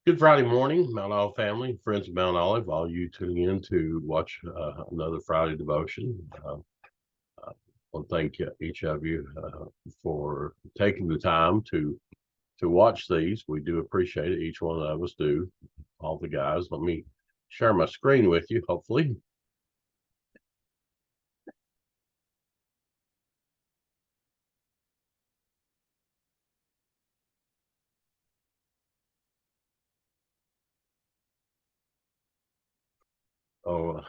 Good Friday morning, Mount Olive family, friends of Mount Olive, all you tuning in to watch another Friday devotion. I want to thank each of you for taking the time to watch these. We do appreciate it. Each one of us do. All the guys. Let me share my screen with you, hopefully. Oh,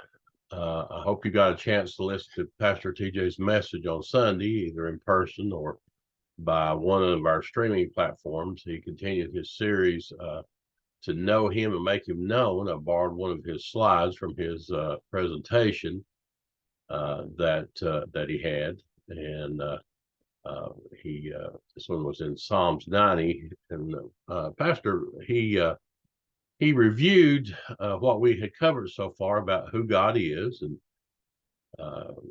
I hope you got a chance to listen to Pastor TJ's message on Sunday, either in person or by one of our streaming platforms. He continued his series to know him and make him known. I borrowed one of his slides from his presentation that he had, and he this one was in Psalms 90. And Pastor he reviewed what we had covered so far about who God is, and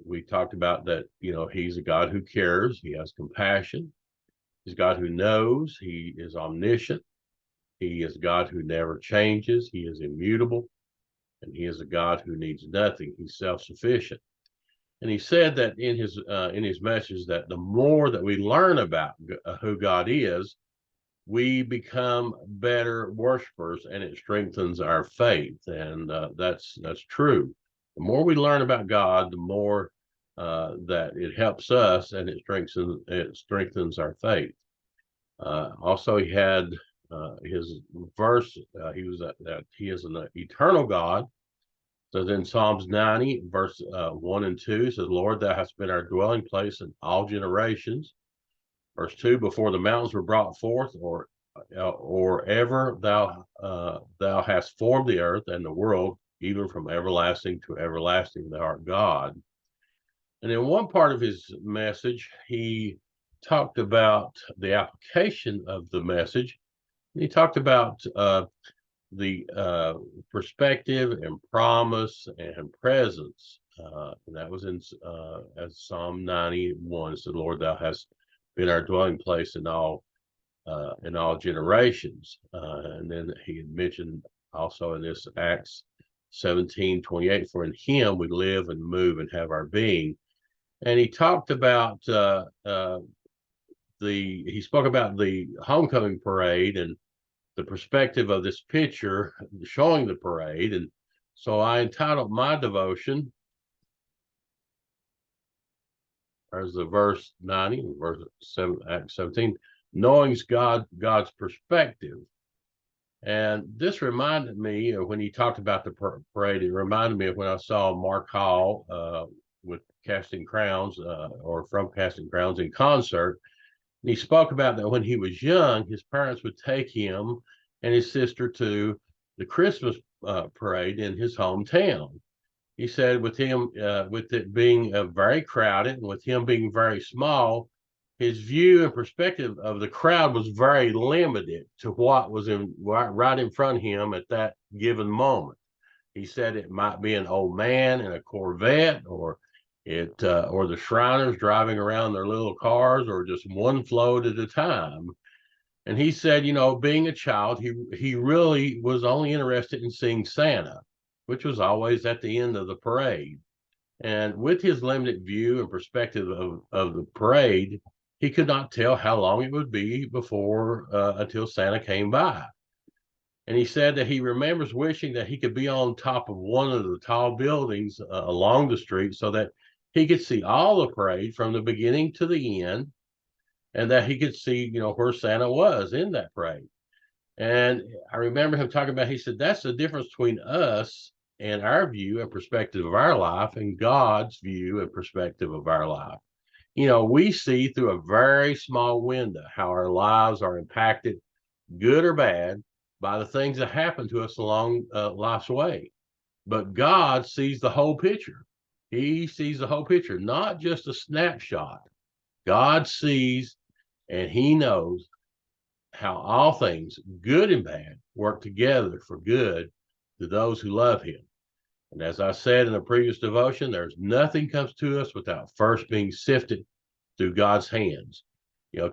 we talked about that. He's a God who cares. He has compassion. He's a God who knows. He is omniscient. He is a God who never changes. He is immutable. And he is a God who needs nothing. He's self-sufficient. And he said that in his message that the more that we learn about who God is, we become better worshipers, and it strengthens our faith. And that's true. The more we learn about God, the more that it helps us, and it strengthens our faith. Also, he had his verse. He was that he is an eternal God. So then Psalms 90, verse 1 and 2 says, Lord, thou hast been our dwelling place in all generations. Verse 2, before the mountains were brought forth, or ever thou hast formed the earth and the world, even from everlasting to everlasting, thou art God. And in one part of his message, he talked about the application of the message. He talked about the perspective and promise and presence. And that was in as Psalm 91. It said, Lord, thou hast been our dwelling place in all generations. And then he had mentioned also in this Acts 17:28, for in him we live and move and have our being. And he talked about he spoke about the homecoming parade and the perspective of this picture showing the parade. And so I entitled my devotion, there's the verse 90, verse 7, Act 17, knowing God's perspective. And this reminded me of when he talked about the parade, it reminded me of when I saw Mark Hall with Casting Crowns or from Casting Crowns in concert. And he spoke about that when he was young, his parents would take him and his sister to the Christmas parade in his hometown. He said with it being very crowded and with him being very small, his view and perspective of the crowd was very limited to what was right in front of him at that given moment. He said it might be an old man in a Corvette, or the Shriners driving around their little cars, or just one float at a time. And he said, being a child, he really was only interested in seeing Santa, which was always at the end of the parade. And with his limited view and perspective of the parade, he could not tell how long it would be before until Santa came by. And he said that he remembers wishing that he could be on top of one of the tall buildings along the street so that he could see all the parade from the beginning to the end, and that he could see, where Santa was in that parade. And I remember him talking about, he said, that's the difference between us and our view and perspective of our life and God's view and perspective of our life. We see through a very small window how our lives are impacted, good or bad, by the things that happen to us along life's way. But God sees the whole picture. He sees the whole picture, not just a snapshot. God sees and he knows how all things, good and bad, work together for good to those who love him. And as I said in a previous devotion, there's nothing comes to us without first being sifted through God's hands.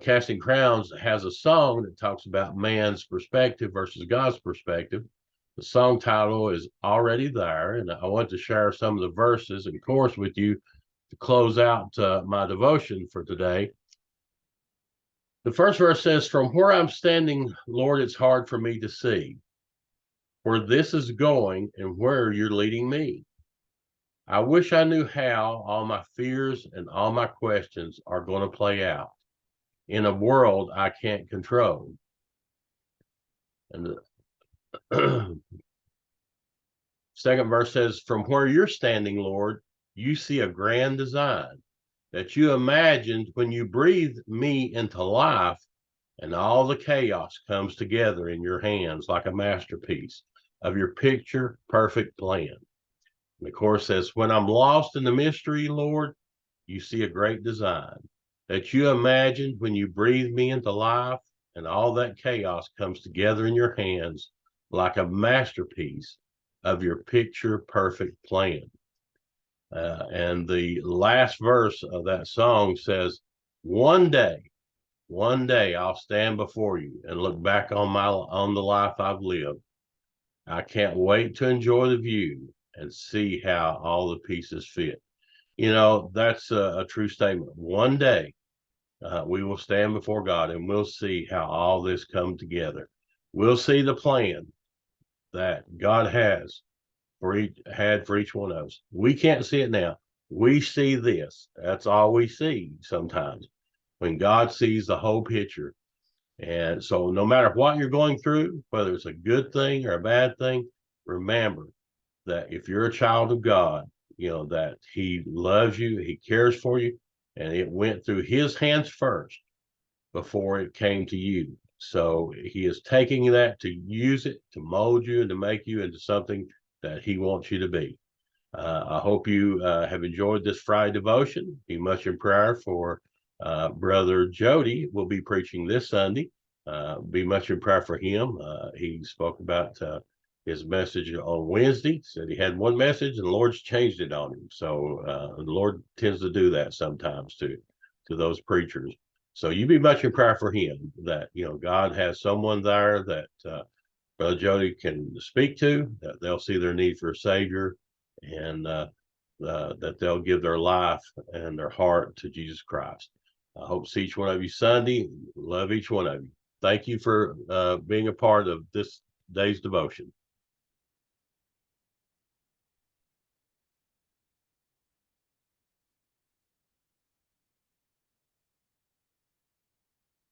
Casting Crowns has a song that talks about man's perspective versus God's perspective. The song title is already there, and I want to share some of the verses and chorus with you to close out my devotion for today. The first verse says, "From where I'm standing, Lord, it's hard for me to see where this is going and where you're leading me. I wish I knew how all my fears and all my questions are going to play out in a world I can't control." And the second verse says, "From where you're standing, Lord, you see a grand design that you imagined when you breathed me into life, and all the chaos comes together in your hands like a masterpiece of your picture perfect plan." And the chorus says, "When I'm lost in the mystery, Lord, you see a great design that you imagined when you breathed me into life, and all that chaos comes together in your hands like a masterpiece of your picture perfect plan." And the last verse of that song says, one day I'll stand before you and look back on the life I've lived. I can't wait to enjoy the view and see how all the pieces fit." That's a true statement. One day we will stand before God and we'll see how all this come together. We'll see the plan that God had for each one of us. We can't see it now. We see this. That's all we see sometimes. When God sees the whole picture. And so no matter what you're going through, whether it's a good thing or a bad thing, remember that if you're a child of God, that he loves you, he cares for you, and it went through his hands first before it came to you. So he is taking that to use it to mold you and to make you into something that he wants you to be. I hope you have enjoyed this Friday devotion. Be much in prayer for Brother Jody. Will be preaching this Sunday. Be much in prayer for him. He spoke about his message on Wednesday. Said he had one message and the Lord's changed it on him. So the Lord tends to do that sometimes to those preachers. So you be much in prayer for him that God has someone there that Brother Jody can speak to, that they'll see their need for a Savior, and that they'll give their life and their heart to Jesus Christ. I hope to see each one of you Sunday. Love each one of you. Thank you for being a part of this day's devotion.